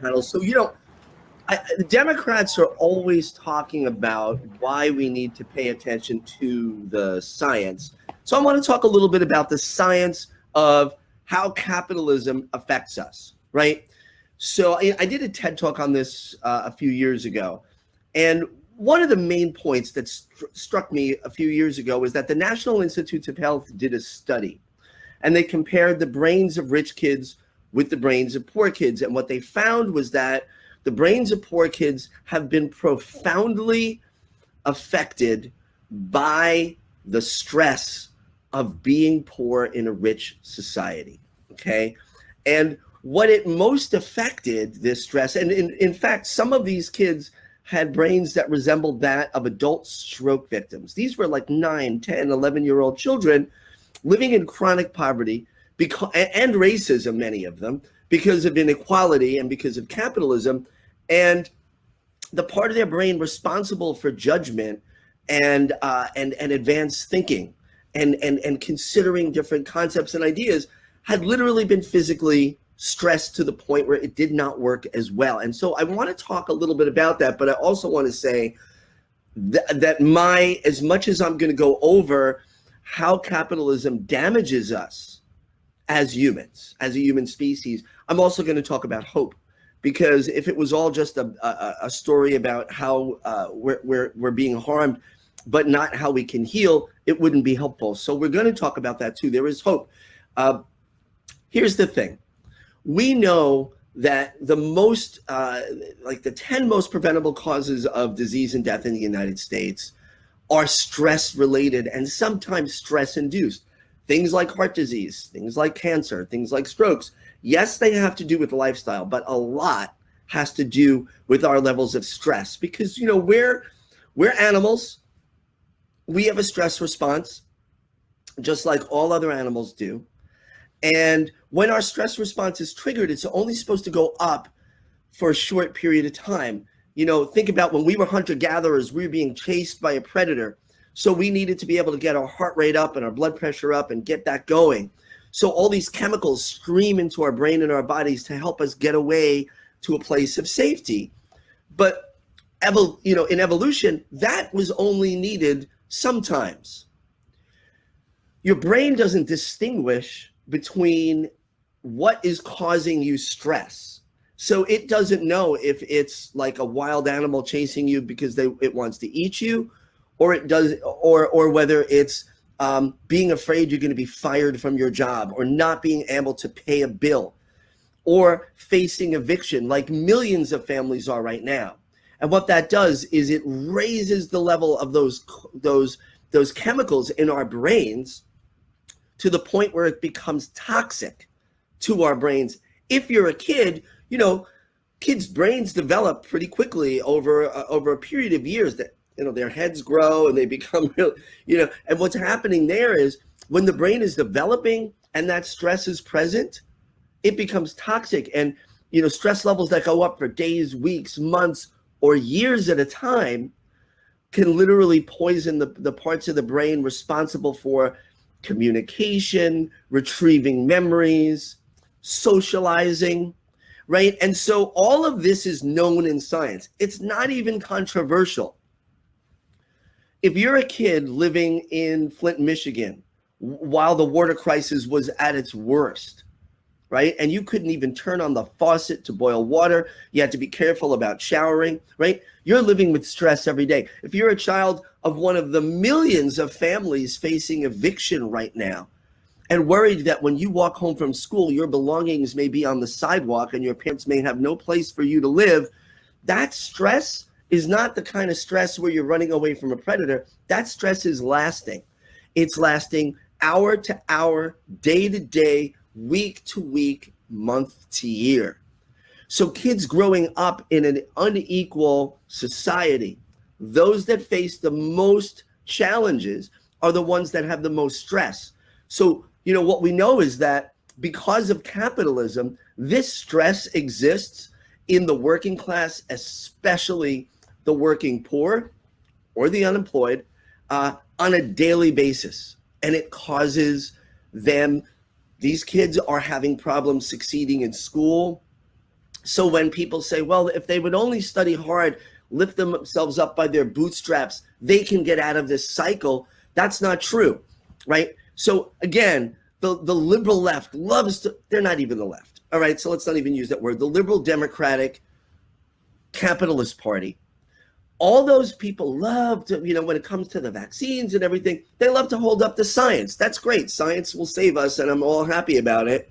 panel. So, the Democrats are always talking about why we need to pay attention to the science. So I want to talk a little bit about the science of how capitalism affects us, right? So I did a TED Talk on this a few years ago. And one of the main points that struck me a few years ago was that the National Institutes of Health did a study. And they compared the brains of rich kids with the brains of poor kids. And what they found was that the brains of poor kids have been profoundly affected by the stress of being poor in a rich society, okay? And what it most affected, this stress, and in fact, some of these kids had brains that resembled that of adult stroke victims. These were like 9, 10, 11-year-old children living in chronic poverty and racism, many of them, because of inequality and because of capitalism. And the part of their brain responsible for judgment and advanced thinking and considering different concepts and ideas had literally been physically stressed to the point where it did not work as well. And so I want to talk a little bit about that, but I also want to say that as much as I'm going to go over how capitalism damages us as humans, as a human species, I'm also going to talk about hope. Because if it was all just a story about how we're being harmed, but not how we can heal, it wouldn't be helpful. So we're going to talk about that too. There is hope. Here's the thing. We know that the most, the 10 most preventable causes of disease and death in the United States are stress related and sometimes stress induced. Things like heart disease, things like cancer, things like strokes. Yes, they have to do with lifestyle, but a lot has to do with our levels of stress because, we're animals. We have a stress response, just like all other animals do. And when our stress response is triggered, it's only supposed to go up for a short period of time. Think about when we were hunter-gatherers, we were being chased by a predator. So we needed to be able to get our heart rate up and our blood pressure up and get that going. So all these chemicals stream into our brain and our bodies to help us get away to a place of safety. But in evolution, that was only needed sometimes. Your brain doesn't distinguish between what is causing you stress. So it doesn't know if it's like a wild animal chasing you because it wants to eat you, or it does, or whether it's being afraid you're going to be fired from your job, or not being able to pay a bill, or facing eviction like millions of families are right now. And what that does is it raises the level of those chemicals in our brains to the point where it becomes toxic to our brains. If you're a kid, kids' brains develop pretty quickly over a period of years. That their heads grow and they become real, and what's happening there is when the brain is developing and that stress is present, it becomes toxic. And, stress levels that go up for days, weeks, months, or years at a time can literally poison the parts of the brain responsible for communication, retrieving memories, socializing, right? And so all of this is known in science. It's not even controversial. If you're a kid living in Flint, Michigan, while the water crisis was at its worst, right? And you couldn't even turn on the faucet to boil water. You had to be careful about showering, right? You're living with stress every day. If you're a child of one of the millions of families facing eviction right now and worried that when you walk home from school, your belongings may be on the sidewalk and your parents may have no place for you to live, that stress is not the kind of stress where you're running away from a predator. That stress is lasting. It's lasting hour to hour, day to day, week to week, month to year. So kids growing up in an unequal society, those that face the most challenges are the ones that have the most stress. So, what we know is that because of capitalism, this stress exists in the working class, especially the working poor or the unemployed, on a daily basis. And it causes them, these kids are having problems succeeding in school. So when people say, well, if they would only study hard, lift themselves up by their bootstraps, they can get out of this cycle. That's not true, right? So again, the liberal left loves to, they're not even the left. All right, so let's not even use that word. The liberal democratic capitalist party, all those people love to, when it comes to the vaccines and everything, they love to hold up the science. That's great. Science will save us, and I'm all happy about it.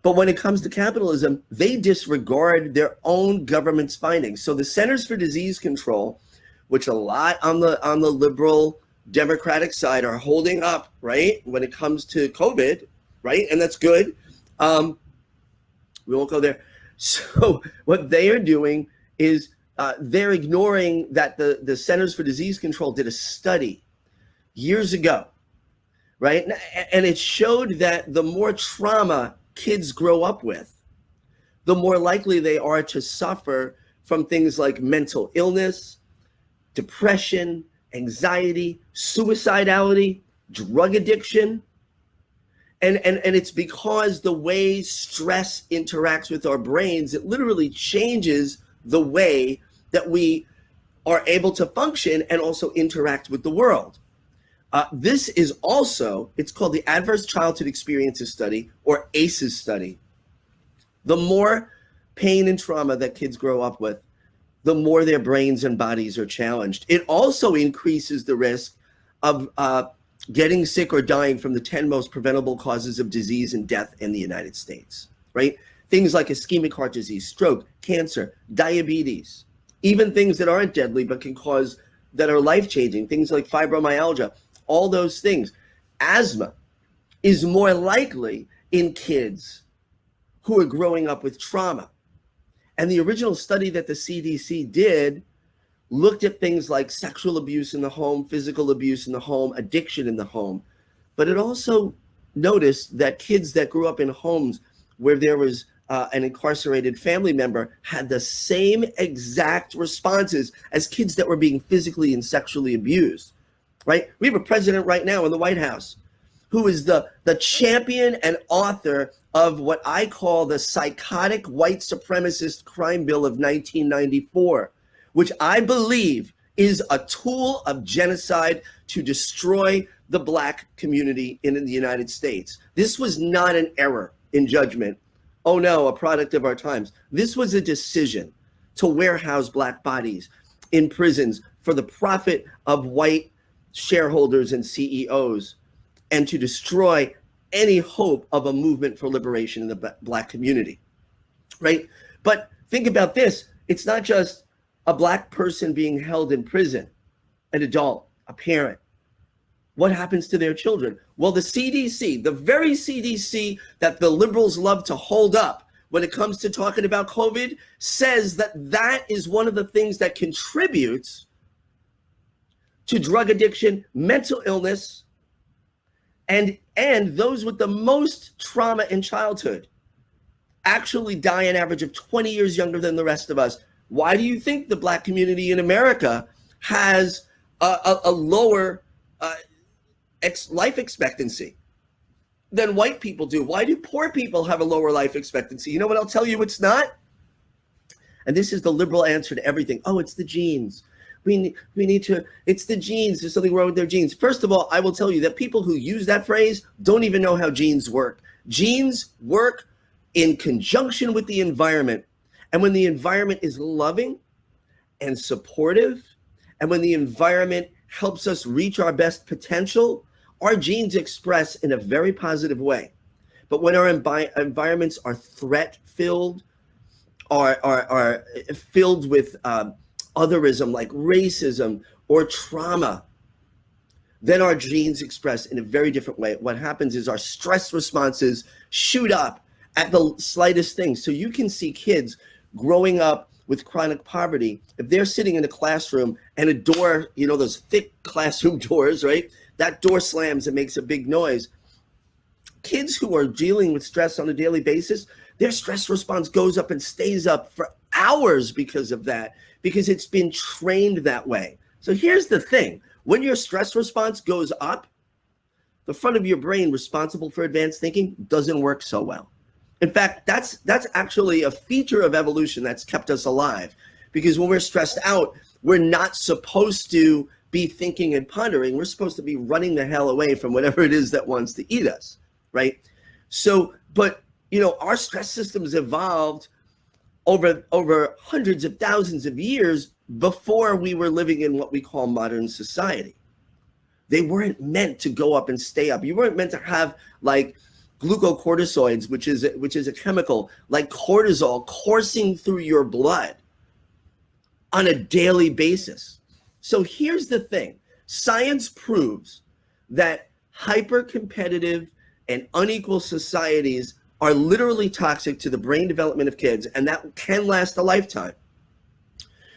But when it comes to capitalism, they disregard their own government's findings. So the Centers for Disease Control, which a lot on the liberal democratic side are holding up, right, when it comes to COVID, right? And that's good. We won't go there. So what they are doing is they're ignoring that the Centers for Disease Control did a study years ago, right? And it showed that the more trauma kids grow up with, the more likely they are to suffer from things like mental illness, depression, anxiety, suicidality, drug addiction. And it's because the way stress interacts with our brains, it literally changes the way that we are able to function and also interact with the world. This is also, it's called the Adverse Childhood Experiences Study, or ACEs study. The more pain and trauma that kids grow up with, the more their brains and bodies are challenged. It also increases the risk of getting sick or dying from the 10 most preventable causes of disease and death in the United States, right? Things like ischemic heart disease, stroke, cancer, diabetes, even things that aren't deadly but can cause, that are life-changing, things like fibromyalgia, all those things. Asthma is more likely in kids who are growing up with trauma. And the original study that the CDC did looked at things like sexual abuse in the home, physical abuse in the home, addiction in the home. But it also noticed that kids that grew up in homes where there was an incarcerated family member had the same exact responses as kids that were being physically and sexually abused, right? We have a president right now in the White House who is the champion and author of what I call the psychotic white supremacist crime bill of 1994, which I believe is a tool of genocide to destroy the Black community in the United States. This was not an error in judgment. Oh no, a product of our times. This was a decision to warehouse Black bodies in prisons for the profit of white shareholders and CEOs, and to destroy any hope of a movement for liberation in the Black community, right? But think about this. It's not just a Black person being held in prison, an adult, a parent. What happens to their children? Well, the CDC, the very CDC that the liberals love to hold up when it comes to talking about COVID, says that that is one of the things that contributes to drug addiction, mental illness, and those with the most trauma in childhood actually die an average of 20 years younger than the rest of us. Why do you think the Black community in America has a lower life expectancy than white people do? Why do poor people have a lower life expectancy? You know what I'll tell you it's not? And this is the liberal answer to everything. Oh, it's the genes. We need to, it's the genes. There's something wrong with their genes. First of all, I will tell you that people who use that phrase don't even know how genes work. Genes work in conjunction with the environment. And when the environment is loving and supportive, and when the environment helps us reach our best potential, our genes express in a very positive way. But when our environments are threat-filled, are filled with otherism like racism or trauma, then our genes express in a very different way. What happens is our stress responses shoot up at the slightest thing. So you can see kids growing up with chronic poverty. If they're sitting in a classroom and a door, you know, those thick classroom doors, right? That door slams and makes a big noise. Kids who are dealing with stress on a daily basis, their stress response goes up and stays up for hours because of that, because it's been trained that way. So here's the thing. When your stress response goes up, the front of your brain responsible for advanced thinking doesn't work so well. In fact, that's actually a feature of evolution that's kept us alive. Because when we're stressed out, we're not supposed to be thinking and pondering. We're supposed to be running the hell away from whatever it is that wants to eat us, right? So, but our stress systems evolved over hundreds of thousands of years before we were living in what we call modern society. They weren't meant to go up and stay up. You weren't meant to have like glucocorticoids, which is a chemical like cortisol coursing through your blood on a daily basis. So here's the thing. Science proves that hyper-competitive and unequal societies are literally toxic to the brain development of kids, and that can last a lifetime.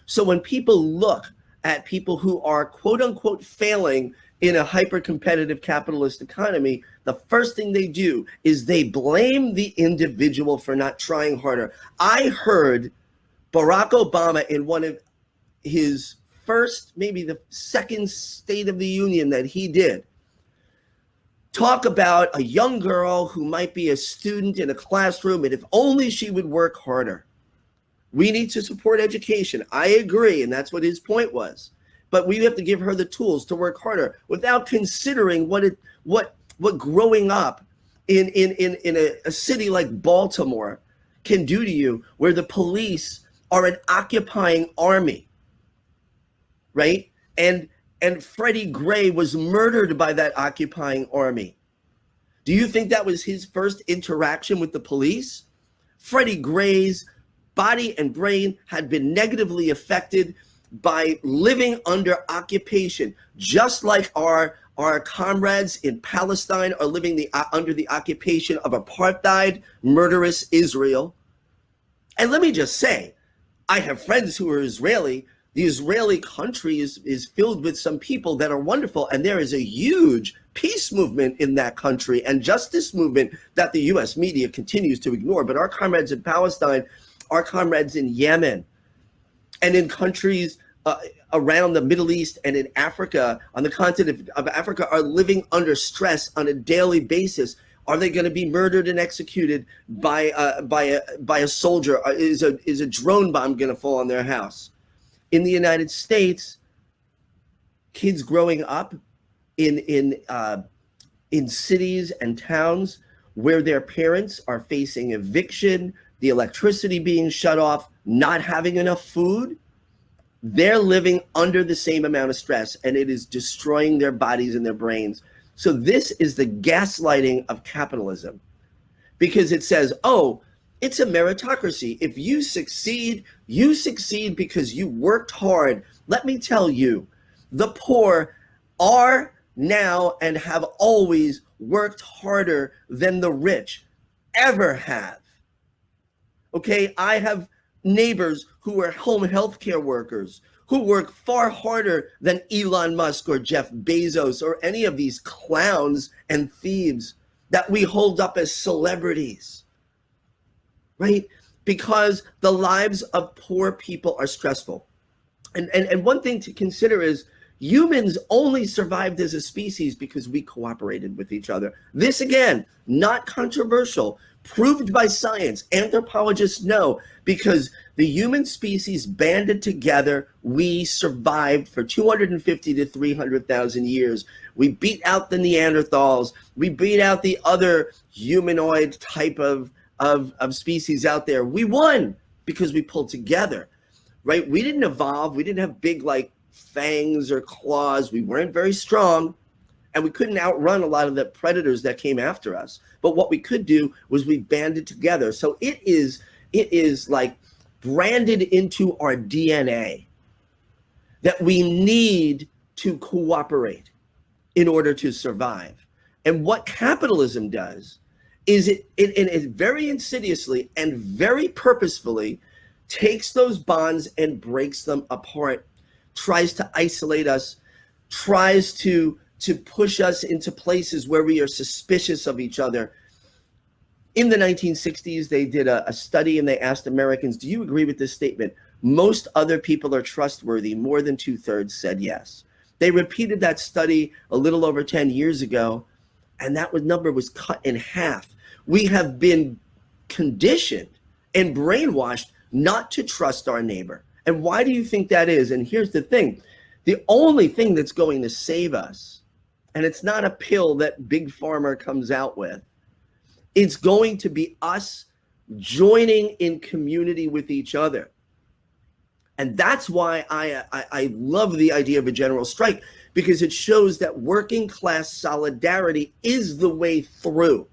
So when people look at people who are quote unquote failing in a hyper-competitive capitalist economy, the first thing they do is they blame the individual for not trying harder. I heard Barack Obama in one of his first, maybe the second State of the Union that he did, talk about a young girl who might be a student in a classroom, and if only she would work harder. We need to support education. I agree, and that's what his point was. But we have to give her the tools to work harder without considering what growing up in a city like Baltimore can do to you, where the police are an occupying army, right? And Freddie Gray was murdered by that occupying army. Do you think that was his first interaction with the police? Freddie Gray's body and brain had been negatively affected by living under occupation, just like our comrades in Palestine are living under the occupation of apartheid, murderous Israel. And let me just say, I have friends who are Israeli. The Israeli country is filled with some people that are wonderful, and there is a huge peace movement in that country and justice movement that the US media continues to ignore. But our comrades in Palestine, our comrades in Yemen, and in countries around the Middle East and in Africa, on the continent of Africa, are living under stress on a daily basis. Are they going to be murdered and executed by a soldier? Is a drone bomb going to fall on their house? In the United States, kids growing up in cities and towns where their parents are facing eviction, the electricity being shut off, not having enough food, they're living under the same amount of stress, and it is destroying their bodies and their brains. So this is the gaslighting of capitalism, because it says, oh, it's a meritocracy. If you succeed because you worked hard. Let me tell you, the poor are now and have always worked harder than the rich ever have. Okay, I have neighbors who are home healthcare workers who work far harder than Elon Musk or Jeff Bezos or any of these clowns and thieves that we hold up as celebrities, right? Because the lives of poor people are stressful. And one thing to consider is humans only survived as a species because we cooperated with each other. This, again, not controversial, proved by science. Anthropologists know, because the human species banded together, we survived for 250 to 300,000 years. We beat out the Neanderthals. We beat out the other humanoid type of species out there. We won because we pulled together, right? We didn't evolve. We didn't have big like fangs or claws. We weren't very strong, and we couldn't outrun a lot of the predators that came after us. But what we could do was we banded together. So it is like branded into our DNA that we need to cooperate in order to survive. And what capitalism does is it very insidiously and very purposefully takes those bonds and breaks them apart, tries to isolate us, tries to push us into places where we are suspicious of each other. In the 1960s, they did a study and they asked Americans, do you agree with this statement? Most other people are trustworthy. More than 2/3 said yes. They repeated that study a little over 10 years ago, and that number was cut in half. We have been conditioned and brainwashed not to trust our neighbor. And why do you think that is? And here's the thing. The only thing that's going to save us, and it's not a pill that Big Pharma comes out with, it's going to be us joining in community with each other. And that's why I love the idea of a general strike, because it shows that working class solidarity is the way through.